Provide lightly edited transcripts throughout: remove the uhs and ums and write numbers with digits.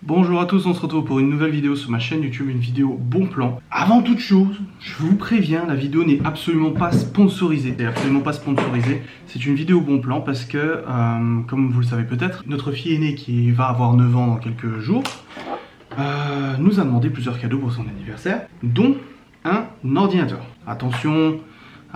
Bonjour à tous, on se retrouve pour une nouvelle vidéo sur ma chaîne YouTube, une vidéo bon plan. Avant toute chose, je vous préviens, la vidéo n'est absolument pas sponsorisée. C'est une vidéo bon plan parce que, comme vous le savez peut-être, notre fille aînée qui va avoir 9 ans dans quelques jours, nous a demandé plusieurs cadeaux pour son anniversaire, dont un ordinateur. Attention,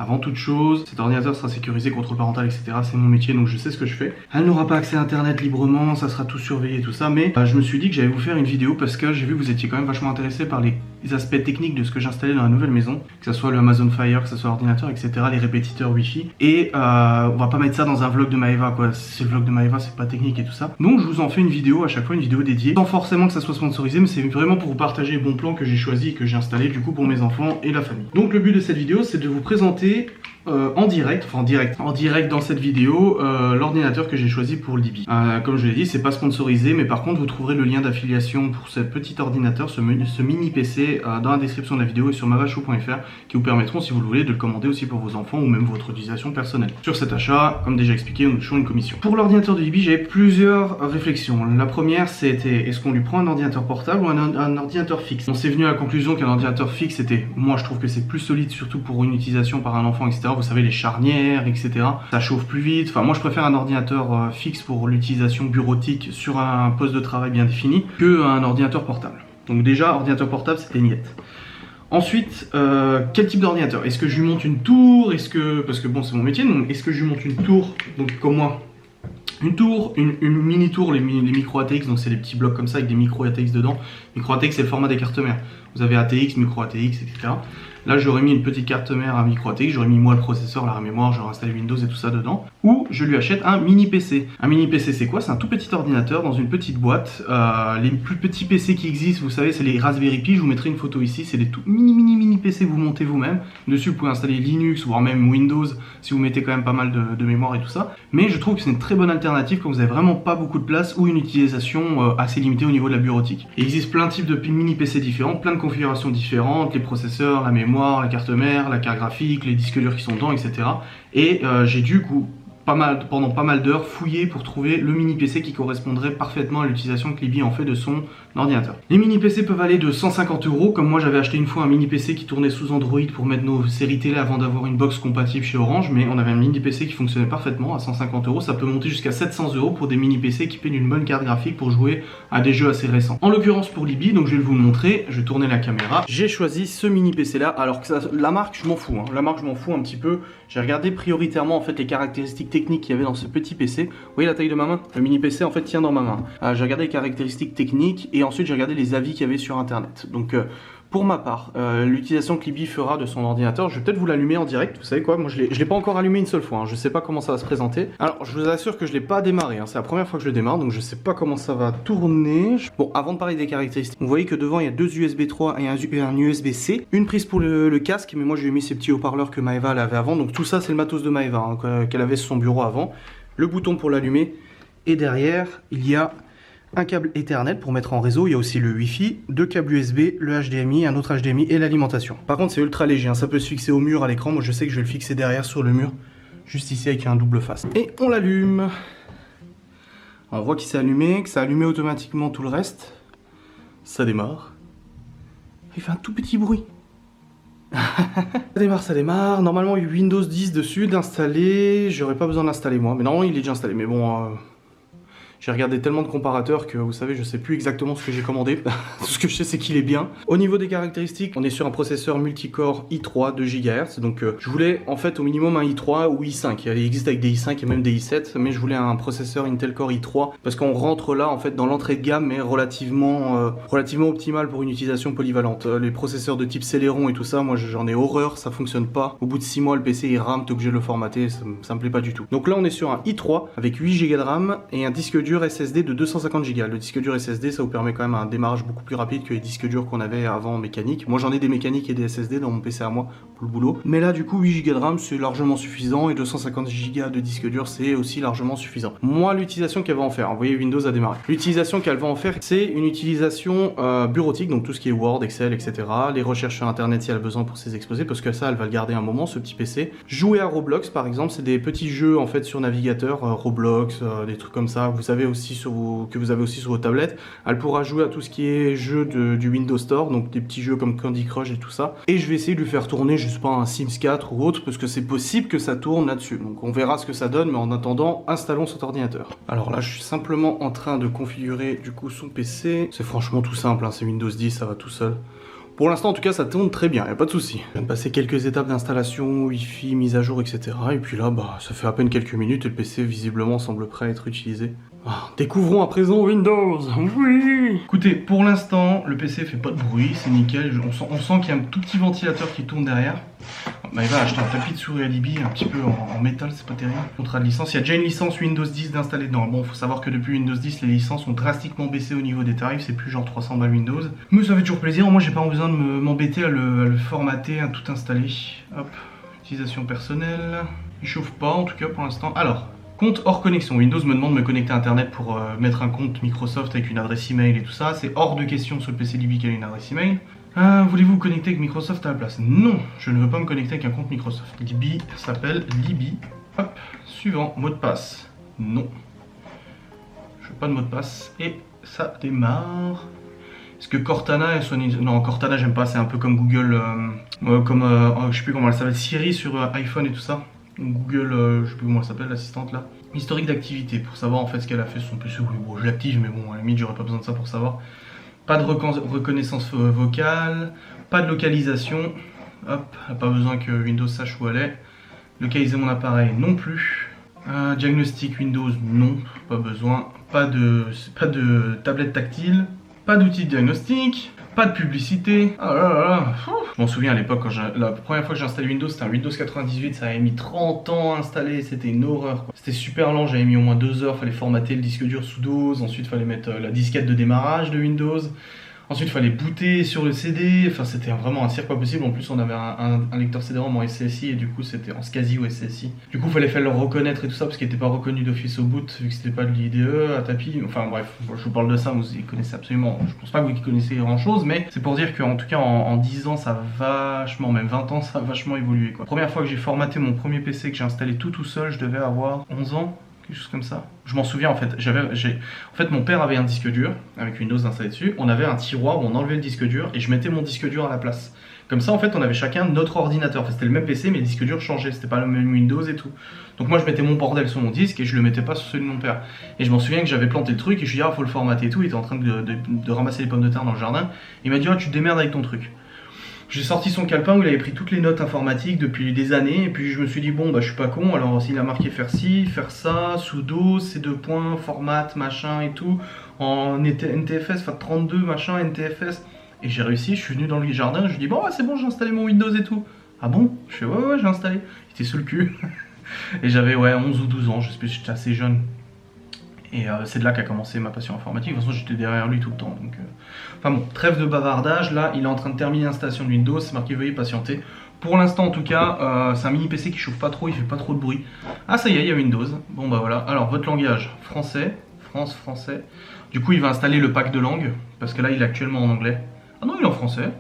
avant toute chose, cet ordinateur sera sécurisé, contrôle parental, etc. C'est mon métier, donc je sais ce que je fais. Elle n'aura pas accès à internet librement, ça sera tout surveillé, tout ça, mais je me suis dit que j'allais vous faire une vidéo parce que j'ai vu que vous étiez quand même vachement intéressé par les aspects techniques de ce que j'ai installé dans la nouvelle maison, que ce soit le Amazon Fire, que ce soit l'ordinateur, etc., les répétiteurs Wi-Fi. Et on va pas mettre ça dans un vlog de Maeva, quoi. C'est le vlog de Maeva, c'est pas technique et tout ça. Donc je vous en fais une vidéo, à chaque fois une vidéo dédiée, sans forcément que ça soit sponsorisé, mais c'est vraiment pour vous partager les bons plans que j'ai choisis et que j'ai installés du coup pour mes enfants et la famille. Donc le but de cette vidéo, c'est de vous présenter en direct dans cette vidéo l'ordinateur que j'ai choisi pour Libby. Comme je l'ai dit, c'est pas sponsorisé, mais par contre vous trouverez le lien d'affiliation pour ce petit ordinateur, ce mini PC dans la description de la vidéo et sur mavachou.fr qui vous permettront, si vous le voulez, de le commander aussi pour vos enfants ou même votre utilisation personnelle. Sur cet achat, comme déjà expliqué, nous touchons une commission. Pour l'ordinateur de Libby, j'avais plusieurs réflexions. La première, c'était est-ce qu'on lui prend un ordinateur portable ou un ordinateur fixe? On s'est venu à la conclusion qu'un ordinateur fixe c'était, moi je trouve que c'est plus solide, surtout pour une utilisation par un enfant, etc. Vous savez, les charnières, etc. Ça chauffe plus vite. Enfin, moi, je préfère un ordinateur fixe pour l'utilisation bureautique sur un poste de travail bien défini qu'un ordinateur portable. Donc déjà, ordinateur portable, c'était niette. Ensuite, quel type d'ordinateur? Est-ce que je lui monte une tour? Parce que bon, c'est mon métier, donc est-ce que je lui monte une tour, donc comme moi, une tour, une mini tour, les micro ATX, donc c'est des petits blocs comme ça avec des micro ATX dedans. Micro ATX, c'est le format des cartes mères. Vous avez ATX, micro ATX, etc. Là, j'aurais mis une petite carte mère à micro ATX, j'aurais mis moi le processeur, la mémoire, j'aurais installé Windows et tout ça dedans. Ou je lui achète un mini PC. Un mini PC, c'est quoi? C'est un tout petit ordinateur dans une petite boîte. Les plus petits PC qui existent, vous savez, c'est les Raspberry Pi. Je vous mettrai une photo ici. C'est des tout mini PC que vous montez vous-même. Dessus, vous pouvez installer Linux, voire même Windows, si vous mettez quand même pas mal de mémoire et tout ça. Mais je trouve que c'est une très bonne alternative quand vous n'avez vraiment pas beaucoup de place ou une utilisation assez limitée au niveau de la bureautique. Il existe plein de types de mini PC différents, plein de configurations différentes, les processeurs, la mémoire, la carte mère, la carte graphique, les disques durs qui sont dedans, etc. Et j'ai du coup pendant pas mal d'heures fouiller pour trouver le mini PC qui correspondrait parfaitement à l'utilisation que Libby en fait de son ordinateur. Les mini PC peuvent aller de 150 €, comme moi j'avais acheté une fois un mini PC qui tournait sous Android pour mettre nos séries télé avant d'avoir une box compatible chez Orange, mais on avait un mini PC qui fonctionnait parfaitement à 150 €. Ça peut monter jusqu'à 700 € pour des mini PC équipés d'une bonne carte graphique pour jouer à des jeux assez récents. En l'occurrence pour Libby, donc je vais vous le montrer, je vais tourner la caméra. J'ai choisi ce mini PC là, alors que la marque je m'en fous, la marque je m'en fous un petit peu. J'ai regardé prioritairement en fait les caractéristiques techniques qu'il y avait dans ce petit PC. Vous voyez la taille de ma main? Le mini PC en fait tient dans ma main. J'ai regardé les caractéristiques techniques et ensuite j'ai regardé les avis qu'il y avait sur internet. Donc pour ma part, l'utilisation que Libby fera de son ordinateur, je vais peut-être vous l'allumer en direct. Vous savez quoi? Moi je l'ai pas encore allumé une seule fois, je sais pas comment ça va se présenter. Alors je vous assure que je l'ai pas démarré, c'est la première fois que je le démarre, donc je sais pas comment ça va tourner. Bon, avant de parler des caractéristiques, vous voyez que devant il y a deux USB 3 et un USB-C, une prise pour le casque, mais moi je lui ai mis ces petits haut-parleurs que Maeva avait avant, donc tout ça c'est le matos de Maeva qu'elle avait sur son bureau avant. Le bouton pour l'allumer, et derrière il y a un câble Ethernet pour mettre en réseau, il y a aussi le Wi-Fi, deux câbles USB, le HDMI, un autre HDMI et l'alimentation. Par contre c'est ultra léger, ça peut se fixer au mur à l'écran, moi je sais que je vais le fixer derrière sur le mur, juste ici avec un double face. Et on l'allume. On voit qu'il s'est allumé, que ça a allumé automatiquement tout le reste. Ça démarre. Il fait un tout petit bruit. Ça démarre. Normalement il y a Windows 10 dessus d'installer, j'aurais pas besoin d'installer moi, mais normalement il est déjà installé, mais bon... J'ai regardé tellement de comparateurs que vous savez, je sais plus exactement ce que j'ai commandé. Tout ce que je sais, c'est qu'il est bien. Au niveau des caractéristiques, on est sur un processeur multicore i3 de GHz. Donc je voulais en fait au minimum un i3 ou i5. Il existe avec des i5 et même des i7, mais je voulais un processeur Intel Core i3 parce qu'on rentre là en fait dans l'entrée de gamme, mais relativement optimal pour une utilisation polyvalente. Les processeurs de type Celeron et tout ça, moi j'en ai horreur, ça fonctionne pas. Au bout de 6 mois, le PC il rame, t'es obligé de le formater, ça me plaît pas du tout. Donc là, on est sur un i3 avec 8 Go de RAM et un disque dur SSD de 250 Go. Le disque dur SSD, ça vous permet quand même un démarrage beaucoup plus rapide que les disques durs qu'on avait avant mécanique. Moi j'en ai des mécaniques et des SSD dans mon PC à moi pour le boulot. Mais là du coup 8 Go de RAM c'est largement suffisant et 250 Go de disque dur c'est aussi largement suffisant. Moi l'utilisation qu'elle va en faire, vous voyez Windows a démarré. L'utilisation qu'elle va en faire c'est une utilisation bureautique, donc tout ce qui est Word, Excel, etc. Les recherches sur internet si elle a besoin pour ses exposés, parce que ça elle va le garder un moment ce petit PC. Jouer à Roblox par exemple, c'est des petits jeux en fait sur navigateur, Roblox, des trucs comme ça. Vous savez avez aussi sur vos tablettes. Elle pourra jouer à tout ce qui est jeux du Windows Store, donc des petits jeux comme Candy Crush et tout ça. Et je vais essayer de lui faire tourner, je sais pas, un Sims 4 ou autre, parce que c'est possible que ça tourne là-dessus. Donc on verra ce que ça donne, mais en attendant, installons cet ordinateur. Alors là, je suis simplement en train de configurer du coup son PC. C'est franchement tout simple, hein, c'est Windows 10, ça va tout seul. Pour l'instant, en tout cas, ça tourne très bien, y a pas de souci. Je viens de passer quelques étapes d'installation, Wi-Fi, mise à jour, etc. Et puis là, bah, ça fait à peine quelques minutes et le PC, visiblement, semble prêt à être utilisé. Ah, découvrons à présent Windows. Oui. Écoutez, pour l'instant, le PC fait pas de bruit, c'est nickel. On sent qu'il y a un tout petit ventilateur qui tourne derrière. Bah, il va acheter un tapis de souris Alibi, un petit peu en métal, c'est pas terrible. Contrat de licence, il y a déjà une licence Windows 10 d'installer dedans. Bon, faut savoir que depuis Windows 10, les licences ont drastiquement baissé au niveau des tarifs, c'est plus genre 300 balles Windows. Mais ça fait toujours plaisir, moi j'ai pas besoin de m'embêter à le formater, à tout installer. Hop, utilisation personnelle. Il chauffe pas en tout cas pour l'instant. Alors, compte hors connexion. Windows me demande de me connecter à internet pour mettre un compte Microsoft avec une adresse email et tout ça. C'est hors de question sur le PC Libby qui a une adresse email. Voulez-vous vous connecter avec Microsoft à la place? Non, je ne veux pas me connecter avec un compte Microsoft. Libby s'appelle Libby. Hop, suivant, mot de passe. Non. Je veux pas de mot de passe. Et ça démarre. Est-ce que Cortana est son... Non, Cortana j'aime pas, c'est un peu comme Google, je sais plus comment elle s'appelle, Siri sur iPhone et tout ça. Google, je sais plus comment elle s'appelle, l'assistante là. Historique d'activité, pour savoir en fait ce qu'elle a fait sur son PC. Oui, bon, je l'active, mais bon, à la limite, j'aurais pas besoin de ça pour savoir. Pas de reconnaissance vocale, pas de localisation. Hop, pas besoin que Windows sache où elle est. Localiser mon appareil non plus. Diagnostic Windows, non, pas besoin. Pas de tablette tactile. Pas d'outil de diagnostic, pas de publicité. Ah là là là. Je m'en souviens à l'époque, la première fois que j'ai installé Windows, c'était un Windows 98, ça avait mis 30 ans à installer, c'était une horreur. C'était super lent, j'avais mis au moins 2 heures, fallait formater le disque dur sous DOS, ensuite fallait mettre la disquette de démarrage de Windows. Ensuite, il fallait booter sur le CD, enfin c'était vraiment un cirque pas possible. En plus, on avait un lecteur CD-ROM en SCSI et du coup, c'était en SCSI ou SCSI. Du coup, il fallait faire le reconnaître et tout ça parce qu'il n'était pas reconnu d'office au boot vu que c'était pas de l'IDE à tapis. Enfin bref, je vous parle de ça, vous y connaissez absolument. Je pense pas que vous y connaissez grand chose, mais c'est pour dire qu'en tout cas, en 10 ans, ça a vachement, même 20 ans, ça a vachement évolué quoi. Première fois que j'ai formaté mon premier PC que j'ai installé tout seul, je devais avoir 11 ans. Quelque chose comme ça. Je m'en souviens en fait. En fait, mon père avait un disque dur avec Windows installé dessus. On avait un tiroir où on enlevait le disque dur et je mettais mon disque dur à la place. Comme ça, en fait, on avait chacun notre ordinateur. Enfin, c'était le même PC, mais le disque dur changeait. C'était pas le même Windows et tout. Donc moi, je mettais mon bordel sur mon disque et je le mettais pas sur celui de mon père. Et je m'en souviens que j'avais planté le truc et je lui ai dit, ah, faut le formater et tout. Il était en train de ramasser les pommes de terre dans le jardin. Il m'a dit, ah, tu te démerdes avec ton truc. J'ai sorti son calepin où il avait pris toutes les notes informatiques depuis des années et puis je me suis dit bon bah je suis pas con, alors s'il a marqué faire ci, faire ça, sudo, C2 points, format, machin et tout, en NTFS, FAT32, machin, NTFS, et j'ai réussi, je suis venu dans le jardin, je lui ai dit bon ouais, c'est bon, j'ai installé mon Windows et tout. Ah bon? Je fais ouais j'ai installé. Il était sous le cul. Et j'avais ouais 11 ou 12 ans, j'étais assez jeune. Et c'est de là qu'a commencé ma passion informatique. De toute façon, j'étais derrière lui tout le temps. Donc, enfin bon, trêve de bavardage. Là, il est en train de terminer l'installation de Windows. C'est marqué veuillez patienter. Pour l'instant, en tout cas, c'est un mini PC qui chauffe pas trop. Il fait pas trop de bruit. Ah, ça y est, il y a Windows. Bon, bah voilà. Alors, votre langage français. France, français. Du coup, il va installer le pack de langue. Parce que là, il est actuellement en anglais. Ah non, il est en français.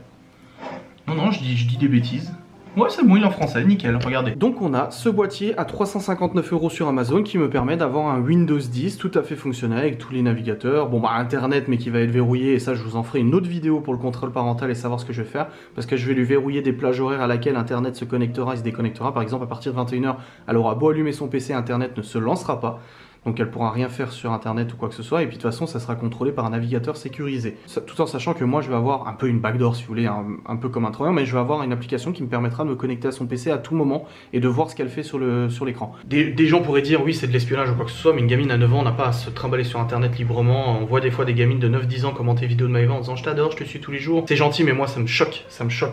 Non, je dis des bêtises. Ouais, c'est bon, il est en français, nickel, regardez. Donc on a ce boîtier à 359 € sur Amazon qui me permet d'avoir un Windows 10 tout à fait fonctionnel avec tous les navigateurs. Bon bah internet mais qui va être verrouillé et ça je vous en ferai une autre vidéo pour le contrôle parental et savoir ce que je vais faire. Parce que je vais lui verrouiller des plages horaires à laquelle internet se connectera et se déconnectera. Par exemple à partir de 21 h, elle aura beau allumer son PC, internet ne se lancera pas. Donc elle pourra rien faire sur internet ou quoi que ce soit, et puis de toute façon ça sera contrôlé par un navigateur sécurisé. Tout en sachant que moi je vais avoir un peu une backdoor si vous voulez, un peu comme un troyen, mais je vais avoir une application qui me permettra de me connecter à son PC à tout moment et de voir ce qu'elle fait sur l'écran. Des gens pourraient dire oui c'est de l'espionnage ou quoi que ce soit, mais une gamine à 9 ans n'a pas à se trimballer sur internet librement. On voit des fois des gamines de 9-10 ans commenter vidéos de Maëva en disant je t'adore, je te suis tous les jours. C'est gentil mais moi ça me choque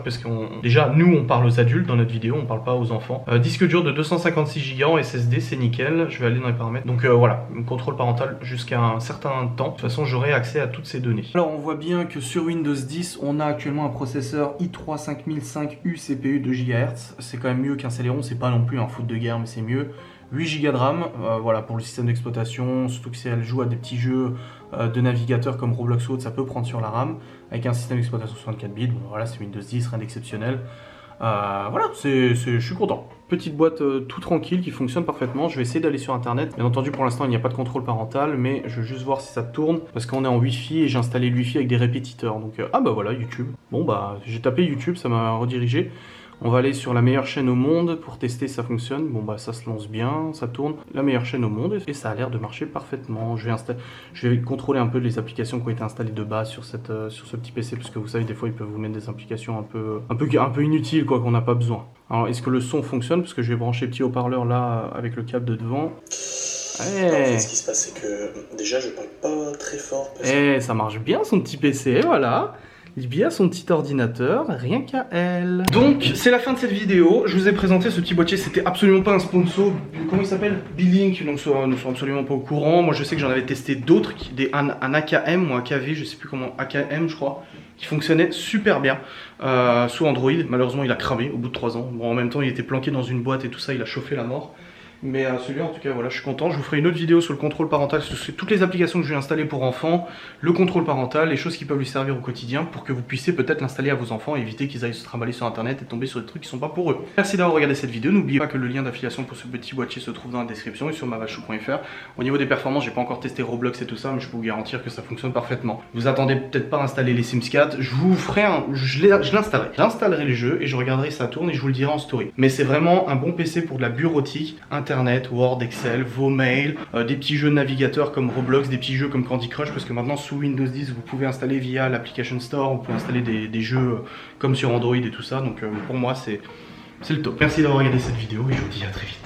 parce que déjà nous on parle aux adultes dans notre vidéo, on parle pas aux enfants. Disque dur de 256 Go en SSD, c'est nickel, je vais aller dans les paramètres. Donc voilà, contrôle parental jusqu'à un certain temps. De toute façon, j'aurai accès à toutes ces données. Alors, on voit bien que sur Windows 10, on a actuellement un processeur i3 5005U CPU de GHz. C'est quand même mieux qu'un Celeron, c'est pas non plus un foot de guerre, mais c'est mieux. 8 Go de RAM, voilà, pour le système d'exploitation, surtout que si elle joue à des petits jeux de navigateur comme Roblox ou autre, ça peut prendre sur la RAM, avec un système d'exploitation 64 bits. Bon, voilà, c'est Windows 10, rien d'exceptionnel. Voilà, je suis content. Petite boîte tout tranquille qui fonctionne parfaitement. Je vais essayer d'aller sur internet. Bien entendu, pour l'instant, il n'y a pas de contrôle parental, mais je veux juste voir si ça tourne parce qu'on est en Wi-Fi et j'ai installé le Wi-Fi avec des répétiteurs. Donc, ah bah voilà, YouTube. Bon, bah j'ai tapé YouTube, ça m'a redirigé. On va aller sur la meilleure chaîne au monde pour tester si ça fonctionne. Bon bah ça se lance bien, ça tourne. La meilleure chaîne au monde et ça a l'air de marcher parfaitement. Je vais contrôler un peu les applications qui ont été installées de base sur ce petit PC parce que vous savez des fois ils peuvent vous mettre des applications un peu inutiles quoi qu'on n'a pas besoin. Alors est-ce que le son fonctionne parce que je vais brancher le petit haut-parleur là avec le câble de devant. En fait, ce qui se passe, c'est que déjà, je parle pas très fort. Ça marche bien son petit PC, voilà. Libya, son petit ordinateur, rien qu'à elle. Donc, c'est la fin de cette vidéo. Je vous ai présenté ce petit boîtier. C'était absolument pas un sponsor. Comment il s'appelle? B-Link. Donc, nous sommes absolument pas au courant. Moi, je sais que j'en avais testé d'autres, un AKM ou un KV, je sais plus comment, AKM, je crois, qui fonctionnait super bien sous Android. Malheureusement, il a cramé au bout de 3 ans. Bon, en même temps, il était planqué dans une boîte et tout ça, il a chauffé la mort. Mais celui-là, en tout cas, voilà, je suis content. Je vous ferai une autre vidéo sur le contrôle parental, sur toutes les applications que je vais installer pour enfants, le contrôle parental, les choses qui peuvent lui servir au quotidien pour que vous puissiez peut-être l'installer à vos enfants et éviter qu'ils aillent se trimballer sur internet et tomber sur des trucs qui sont pas pour eux. Merci d'avoir regardé cette vidéo. N'oubliez pas que le lien d'affiliation pour ce petit boîtier se trouve dans la description et sur mavachou.fr. Au niveau des performances, j'ai pas encore testé Roblox et tout ça, mais je peux vous garantir que ça fonctionne parfaitement. Vous attendez peut-être pas à installer les Sims 4, je vous ferai je l'installerai. J'installerai les jeux et je regarderai si ça tourne et je vous le dirai en story. Mais c'est vraiment un bon PC pour de la bureautique, internet, Word, Excel, vos mails, des petits jeux de navigateur comme Roblox, des petits jeux comme Candy Crush, parce que maintenant sous Windows 10 vous pouvez installer via l'application Store, vous pouvez installer des jeux comme sur Android et tout ça, donc pour moi c'est le top. Merci d'avoir regardé cette vidéo et je vous dis à très vite.